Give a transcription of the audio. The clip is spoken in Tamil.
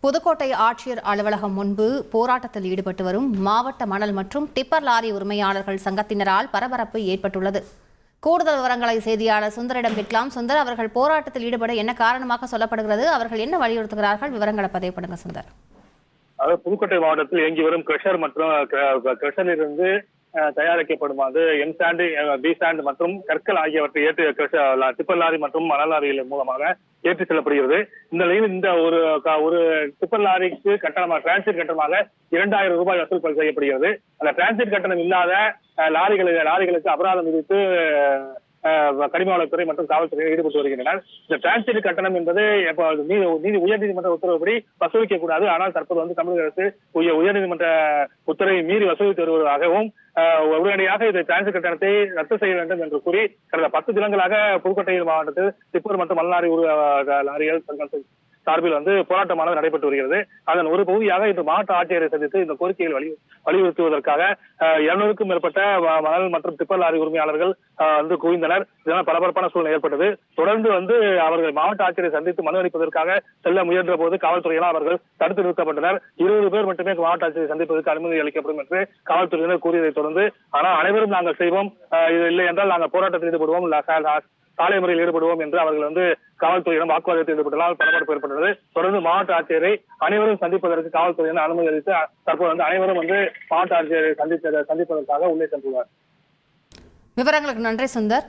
புதுக்கோட்டை ஆட்சியர் அலுவலகம் முன்பு போராட்டத்தில் ஈடுபட்டு வரும் மாவட்ட மணல் மற்றும் டிப்பர் லாரி உரிமையாளர்கள் சங்கத்தினரால் பரபரப்பு ஏற்பட்டுள்ளது. கூடுதல் விவரங்களை செய்தியாளர் சுந்தரிடம் கேட்கலாம். சுந்தர், அவர்கள் போராட்டத்தில் ஈடுபட என்ன காரணமாக சொல்லப்படுகிறது? அவர்கள் என்ன வலியுறுத்துகிறார்கள்? விவரங்களை பதிவு பண்ணுங்க சுந்தர். புதுக்கோட்டை மாவட்டத்தில் இயங்கி வரும் கிரஷர் மற்றும் கிரஷரிலிருந்து தயாரிக்கப்படும் எம் சாண்டு, பி சாண்டு மற்றும் கற்கள் ஆகியவற்றை ஏற்றி டிப்பர் லாரி மற்றும் மணல் லாரிகள் மூலமாக ஏற்றி செல்லப்படுகிறது. இந்த நிலையில் இந்த ஒரு டிப்பர் லாரிக்கு டிரான்சிட் கட்டணமாக 2000 ரூபாய் வசூல் செய்யப்படுகிறது. அந்த டிரான்சிட் கட்டணம் இல்லாத லாரிகளுக்கு அபராதம் விதித்து கனிமவளத்துறை மற்றும் காவல்துறையில் ஈடுபட்டு வருகின்றனர். இந்த டிரான்சிட் கட்டணம் என்பது உயர்நீதிமன்ற உத்தரவுப்படி வசூலிக்க கூடாது. ஆனால் தற்போது தமிழக அரசு உயர்நீதிமன்ற உத்தரவை மீறி வசூலித்து வருவதாகவும் உடனடியாக இந்த டிரான்சிட் கட்டணத்தை ரத்து செய்ய வேண்டும் என்று கூறி கடந்த 10 தினங்களாக புதுக்கோட்டை மாவட்டத்தில் டிப்பர் மற்றும் மணல் லாரிகள் சார்பில் போராட்டமானது நடைபெற்று வருகிறது. அதன் ஒரு பகுதியாக இன்று மாவட்ட ஆட்சியரை சந்தித்து இந்த கோரிக்கைகளை வலியுறுத்துவதற்காக 200க்கும் மேற்பட்ட மணல் மற்றும் டிப்பர் லாரி உரிமையாளர்கள் குவிந்தனர். இதனால் பரபரப்பான சூழ்நிலை ஏற்பட்டது. தொடர்ந்து அவர்கள் மாவட்ட ஆட்சியரை சந்தித்து மனு அளிப்பதற்காக செல்ல முயன்ற போது காவல்துறையினால் அவர்கள் தடுத்து நிறுத்தப்பட்டனர். 20 பேர் மட்டுமே மாவட்ட ஆட்சியரை சந்திப்பதற்கு அனுமதி அளிக்கப்படும் என்று காவல்துறையினர் கூறியதை தொடர்ந்து, ஆனால் அனைவரும் நாங்கள் செய்வோம், இல்லை என்றால் நாங்கள் போராட்டத்தில் ஈடுபடுவோம், சாலை முறையில் ஈடுபடுவோம் என்று அவர்கள் காவல்துறையிடம் வாக்குவாதத்தில் ஈடுபட்டதால் பரபரப்பு ஏற்பட்டது. தொடர்ந்து மாவட்ட ஆட்சியரை அனைவரும் சந்திப்பதற்கு காவல்துறையினர் அனுமதி அளித்து தற்போது அனைவரும் மாவட்ட ஆட்சியரை சந்திப்பதற்காக உள்ளே சென்றுள்ளார். விவரங்களுக்கு நன்றி சுந்தர்.